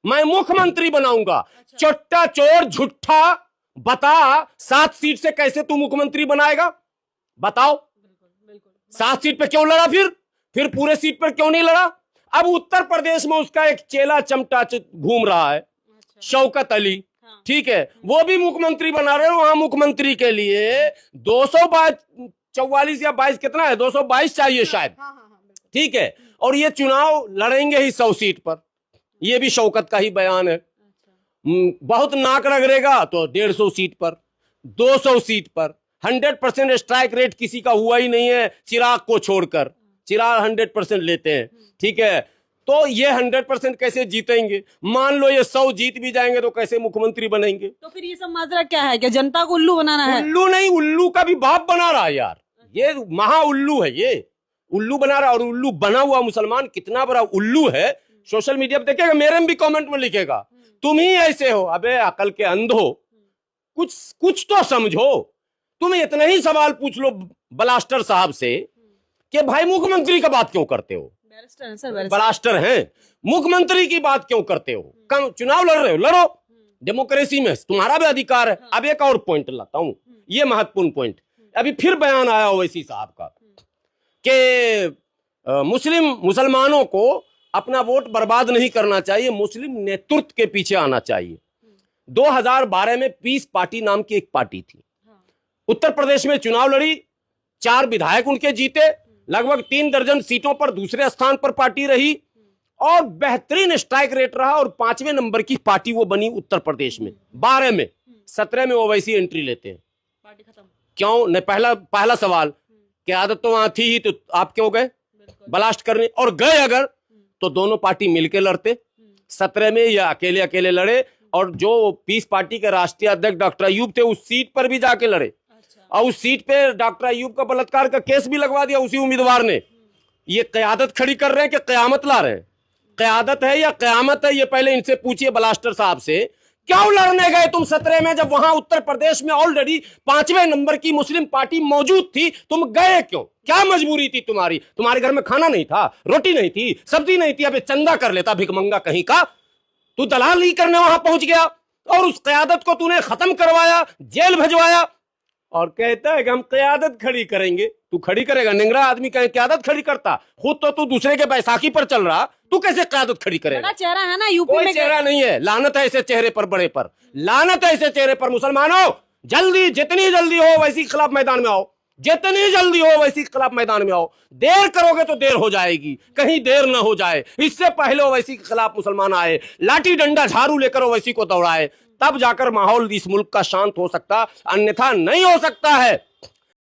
मैं मुख्यमंत्री बनाऊंगा। चोट्टा चोर झूठा बता, 7 सीट से कैसे तू मुख्यमंत्री बनाएगा? बताओ। 7 सीट पे क्यों लड़ा? फिर पूरे सीट पर क्यों नहीं लड़ा? अब उत्तर प्रदेश में उसका एक चेला चमटा घूम रहा है, शौकत अली, ठीक है, वो भी मुख्यमंत्री बना रहे हैं। वहां मुख्यमंत्री के लिए 244 या 22 कितना है, 222 चाहिए शायद, ठीक है, और ये चुनाव लड़ेंगे ही 100 सीट पर। ये भी शौकत का ही बयान है। बहुत नाक रगड़ेगा तो 150 सीट पर, 200 सीट पर। 100% स्ट्राइक रेट किसी का हुआ ही नहीं है, चिराग को छोड़कर। चिराग 100% लेते हैं, ठीक है। तो ये 100% कैसे जीतेंगे? मान लो ये 100 जीत भी जाएंगे तो कैसे मुख्यमंत्री बनेंगे? तो फिर ये सब माजरा क्या है? क्या जनता को उल्लू बनाना है? उल्लू नहीं, उल्लू का भी बाप बना रहा है यार। ये महा उल्लू है, ये उल्लू बना रहा। और उल्लू बना हुआ मुसलमान कितना बड़ा उल्लू है, सोशल मीडिया पे देखेगा, मेरे में भी कमेंट में लिखेगा तुम ही ऐसे हो। अबे अकल के अंधो, कुछ तो समझो। तुम इतना ही सवाल पूछ लो ब्लास्टर साहब से कि भाई मुख्यमंत्री का बात क्यों करते हो? ब्लास्टर हैं, मुख्यमंत्री की बात क्यों करते हो? कम चुनाव लड़ रहे हो, लड़ो, डेमोक्रेसी में तुम्हारा भी अधिकार है। अब एक और पॉइंट लाता हूं, ये महत्वपूर्ण पॉइंट। अभी फिर बयान आया ओवैसी साहब का कि मुसलमानों को अपना वोट बर्बाद नहीं करना चाहिए, मुस्लिम नेतृत्व के पीछे आना चाहिए। 2012 में पीस पार्टी नाम की एक पार्टी थी, उत्तर प्रदेश में चुनाव लड़ी, 4 विधायक उनके जीते, लगभग 3 दर्जन सीटों पर दूसरे स्थान पर पार्टी रही और बेहतरीन स्ट्राइक रेट रहा और 5वें नंबर की पार्टी वो बनी उत्तर प्रदेश में। 12 में, 17 में ओवैसी एंट्री लेते हैं। पार्टी खत्म क्यों? नहीं, पहला सवाल कि आदत तो वहां थी ही, तो आप क्यों गए ब्लास्ट करने? और गए अगर तो दोनों पार्टी मिलकर लड़ते। 17 में या अकेले अकेले लड़े, और जो पीस पार्टी के राष्ट्रीय अध्यक्ष डॉक्टर अयूब थे उस सीट पर भी जाके लड़े। और उस सीट पे डॉक्टर अयूब का बलात्कार का केस भी लगवा दिया उसी उम्मीदवार ने। ये क़यादत खड़ी कर रहे हैं कि क़यामत ला रहे हैं? क़यादत है या क़यामत है, ये पहले इनसे पूछिए ब्लास्टर साहब से। क्यों लड़ने गए तुम 17 में, जब वहां उत्तर प्रदेश में ऑलरेडी 5वें नंबर की मुस्लिम पार्टी मौजूद थी? तुम गए क्यों? क्या मजबूरी थी तुम्हारी? तुम्हारे घर में खाना नहीं था, रोटी नहीं थी, सब्जी नहीं थी? अबे चंदा कर लेता भिखमंगा कहीं का। तू दलाली करने वहां पहुंच गया और उस क़यादत को तूने खत्म करवाया, जेल भिजवाया, और कहता है कि हम क़यादत खड़ी करेंगे। तू खड़ी करेगा? निंगरा आदमी कहे क़यादत खड़ी करता? खुद तो तू दूसरे के बैसाखी पर चल रहा, तू कैसे क़यादत खड़ी करेगा? बड़ा चेहरा है ना यूपी कोई में। चेहरा नहीं है, लानत है ऐसे चेहरे पर, बड़े पर लानत है ऐसे चेहरे पर। मुसलमानों, जल्दी, जितनी जल्दी हो वैसी खिलाफ मैदान में आओ, जितनी जल्दी हो वैसी खिलाफ मैदान में आओ। देर करोगे तो देर हो जाएगी, कहीं देर ना हो जाए। इससे पहले ओवैसी के खिलाफ मुसलमान आए, लाठी डंडा झाड़ू लेकर ओवैसी को दौड़ाए, तब जाकर माहौल इस मुल्क का शांत हो सकता, अन्यथा नहीं हो सकता है।